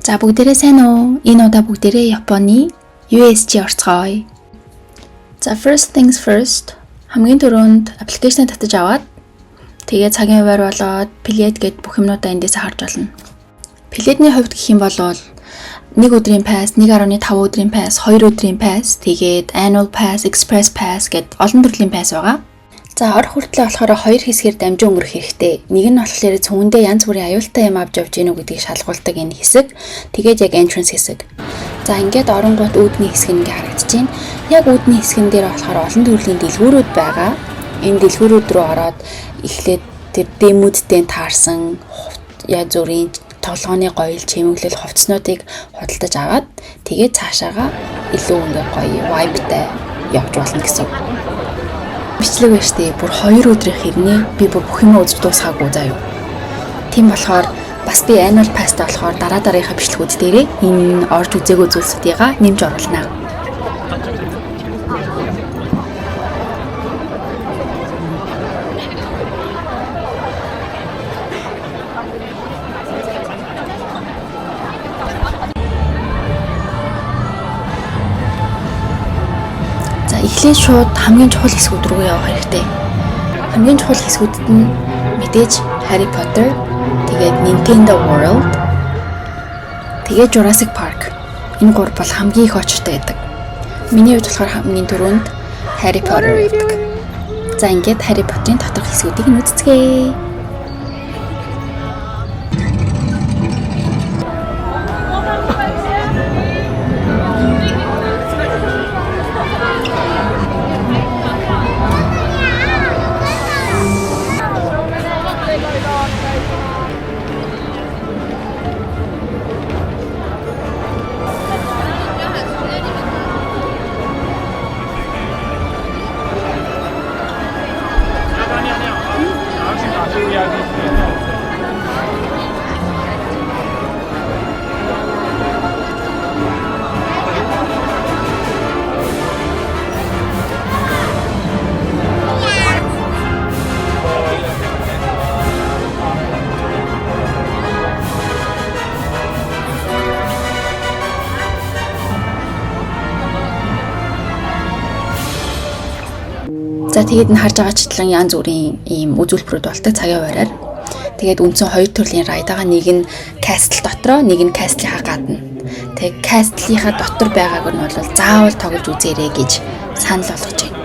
За бүгдээрээ сайн уу? Энэ удаа бүгдээрээ Японы USG орцгоё. За first things first. Хамгийн түрүүнд аппликейшн татаж аваад тэгээ цагийн хуваар болоод Plaid гэд бүх юмнуудаа эндээс харж болно. Plaid-ний хувьд гэх юм бол 1 өдрийн pass, 1.5 өдрийн pass, 2 өдрийн pass, тэгээд annual pass, express pass гэд олон төрлийн pass байгаа. За орох хүртлээр болохоор 2 хэсгээр дамжин өнгөрөх хэрэгтэй. Нэг нь болохоор цөмөндөө янз бүрийн аюултай юм авч явж гэнэ үү гэдгийг шалгуулдаг энэ хэсэг. Тэгээд яг entrance хэсэг. За ингээд оронгууд үүдний хэсэг ингээ харагдаж байна. Яг үүдний хэсгэн дээр болохоор олон төрлийн дэлгүүрүүд байгаа. Энэ дэлгүүрүүд рүү ороод эхлээд тэр дэмүүдтэй таарсан янз бүрийн тоглооны гоёл чимэглэл хувцснуудыг худалдаж аваад тэгээд цаашаага илүү ингээ гоё vibeтай явж болно гэсэн. Бичлэг байна штэ. Бүр 2 өдрийн хэрнээ би бүх юм үзэж дуусгаагүй заяа. Тийм болохоор бас би annual pass-тай болохоор дараагийнхаа бичлэгүүд дээрээ энэ орж үзээгүй зүйлсүүдийг нэмж оруулна. Эхлээд шууд хамгийн чухал хэсгүүд рүү явах хэрэгтэй. Хамгийн чухал хэсгүүдэд нь мэдээж Harry Potter, тэгээд Nintendo World, тэгээд Jurassic Park. Энэ гур бол хамгийн их очтой байдаг. Миний хувьд болохоор хамгийн түрүүнд Harry Potter байдаг. За ингээд Harry Potter-ийн доторх хэсгүүдийг нь үзцгээе. За тэгээд нь харж байгаачлан янз бүрийн ийм үзүүлбэрүүд болдог цагийн хуваараар. Тэгээд үндсэн 2 төрлийн райд байгаа. Нэг нь castle дотроо, нэг нь castle-ийнхаа гадна. Тэгээд castle-ийнхаа дотор байгааг нь бол заавал тоглож үзээрэй гэж санал болгож байна.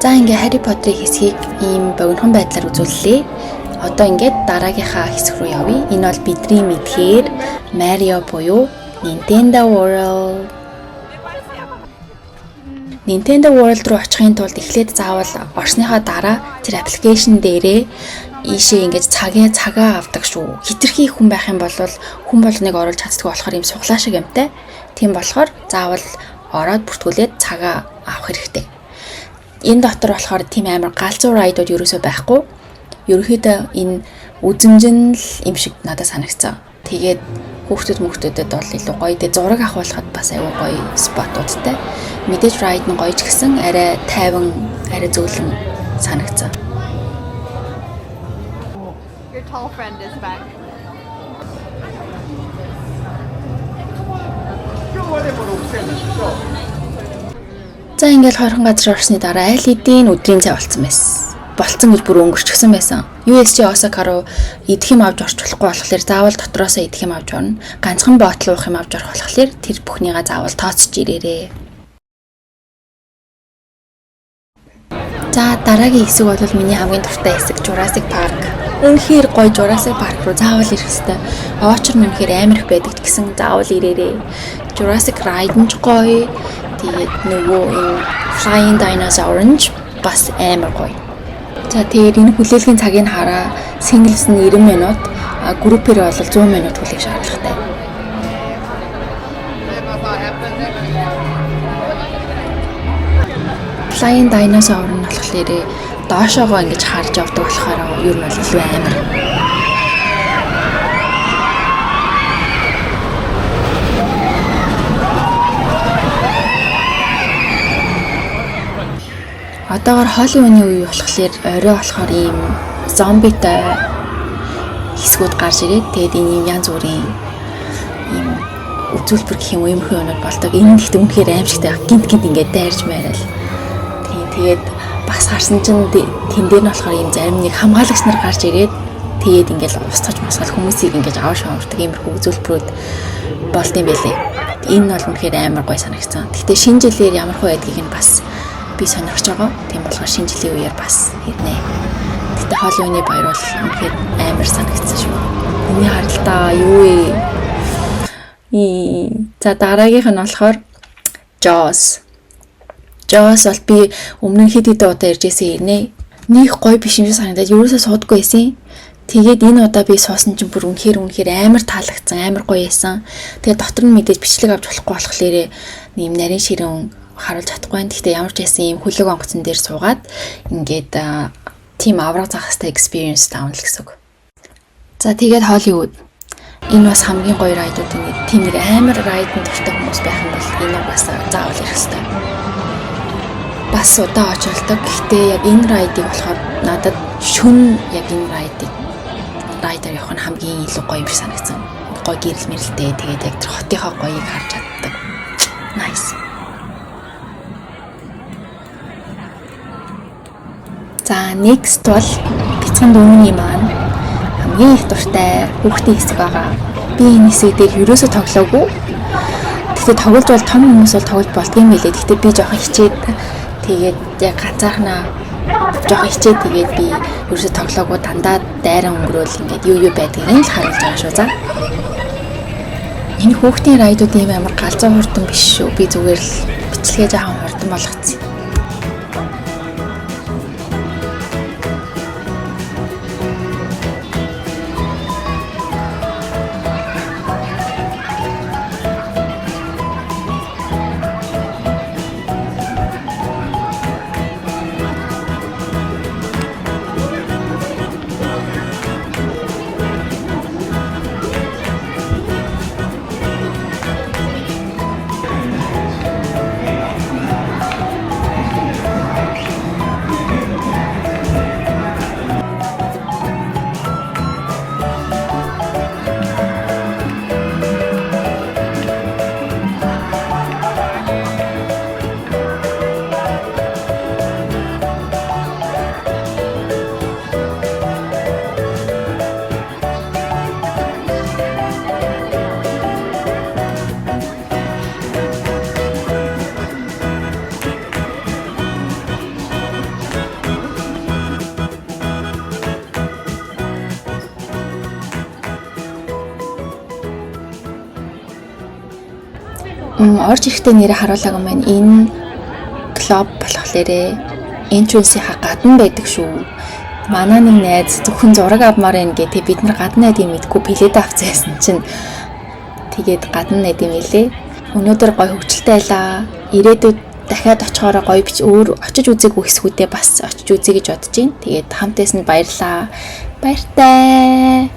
За ингээ Harry Potter-ийн хэсгийг ийм богинохон байдлаар үзүүллээ. Одоо ингээд дараагийнхаа хэсэг рүү явъя. Энэ бол бидний мэдхээр Mario буюу Nintendo World. Nintendo World руу очихын тулд эхлээд заавал орсныхаа дараа тэр аппликейшн дээрээ ийшээ ингээд цагаа авдаг шүү. Хитрхи хүн байх юм бол хүн болгоныг оруулж чаддаг болохоор ийм суглаа шиг юмтай. Тийм болохоор заавал ороод бүртгүүлээд цагаа авах хэрэгтэй. Энэ дотор болохоор тийм амар галзуу райдууд ерөөсөө байхгүй. Ерөнхийдөө энэ үзэмжин л юм шиг надад санагцсан. Тэгээд хүүхдүүдэд бол илүү гоё дэ зураг авахлахад бас аюу гоё спотуудтай. Мэдээж райд нь гоё ч гэсэн арай тайван, арай зөөлөн санагцсан. Your tall friend is back. За ингээд хойрхон газар орсны дараа аль хэдийн өдрийн цай болцсон гэж бүр өнгөрчихсөн байсан. USG Osaka руу идэх юм авч орч болохгүй болохоор заавал дотроосоо идэх юм авч орно. Ганцхан ботл уух юм авч орох болохоор тэр бүхнийгаа заавал тооцож ирээрээ. За дараагийн хэсэг бол миний хамгийн дуртай хэсэг Jurassic Park. Үнэхээр гоё Jurassic Park руу заавал ирэх ёстой. Очор нь үнэхээр амар их байдаг гэсэн заавал ирээрээ. Jurassic Ride нь гоё. Тэгээд нөгөө энэ Flying Dinosaur нь бас амар гоё. За тэгээд энэ хүлээлгийн цагийг хараа. Singles нь 90 минут, группээр бол 100 минут хүлээх шаардлагатай. Flying Dinosaur нь болохоор доошоогоо ингэж харж явдаг болохоор ер нь бол илүү амар. Одоогор Холливууны үе болохоор орой болохоор ийм зомбитой хэсгүүд гарч ирээд тэгээд энэ юм янз бүрийн ийм үзүүлбэр гэх юм уу иймэрхүү юмуд болдог. Энэ гэхдээ үнэхээр аимшигтай гинт ингээд дайрж байрал. Тэгээд бас харсан чинь тэн дээр нь болохоор ийм зарим нэг хамгаалагч нар гарч ирээд тэгээд ингээд устгаж масгал хүмүүсийг ингээд аваа шоордог иймэрхүү үзүүлбэрүүд болд юм байлээ. Энэ бол үнэхээр амар гоё санагдсан. Гэхдээ шинэ жилээр ямар хөө байдгийг нь бас би сонирхож байгаа. Тийм болохоор шинэ жилийн үеэр бас ирнэ. Гэтэ Холливууны баяр бол үнэхээр амар санагдсан шүү. Миний харалтаа юу вэ? За дараагийнх нь болохоор Jaws. Jaws бол би өмнө хэд хэдэн удаа иржсэн ирнэ. Них гоё биш юм шиг санагдаад ерөөсөө суудаггүй байсан. Тэгээд энэ удаа би суусан чинь бүр үнэхээр амар таалагдсан, амар гоё байсан. Тэгээд дотор нь мэдээж бичлэг авч болохгүй болохоор нэм нарийн ширэн харуулж чадахгүй байна. Гэхдээ ямар ч байсан юм хөлөг онгоцон дээр суугаад ингээд тийм авраг зах хэвээр experience таавна л гэсэн үг. За тэгээд Hollywood. Энэ бас хамгийн гоё райдуудын нэг тийм нэг амар райдын дуртай хүмүүс байх юм бол энэ бас заавал ирэх хэрэгтэй. Бас удаа очилдог. Гэхдээ яг энэ райдыг болохоор надад шүн яг энэ райдаар явах нь хамгийн илүү гоё юм шиг санагдсан. Гоё гэрэл мэрэлтэй тэгээд яг тэр хотынхоо гоёыг харж чаддаг. Nice. За next бол бяцхан дүүний маань хамгийн их дуртай хүүхдийн хэсэг байгаа. Би энэ хэсэг дээр ерөөсөө тоглоогүй. Гэхдээ тоглож бол том хүмүүс бол тоглож болдгийм байлээ. Гэхдээ би жоохон хичээд тэгээд яг ганцаархнаа жоохон хичээд тэгээд би ерөөсөө тоглоогүй дандаа дайран өнгөрөөл ингээд юу байдгийг л харуулж байгаа шүү. За. Энэ хүүхдийн райдууд ийм амар галзуу хурдан биш шүү. Би зүгээр л бичлэгээ жоохон хурдан болгоцсон. Орж ирэхдээ нэрээ харуулаагүй маань энэ клуб болохоор entrance-ийн гадна байдаг шүү. Манай нэг найз зөвхөн зураг авмаар байна гэдэг бид нар гадна найд юм мэдгүй плед авцсан чинь тэгээд гадна найд юм хэлээ. Өнөөдөр гой хөвгчлээ байлаа. Ирээдүйд дахиад очихоор гой бич өөр очиж үзээгүй хэсгүүдээ бас очиж үзье гэж бодож байна. Тэгээд хамтаас нь баярлаа. Баяртай.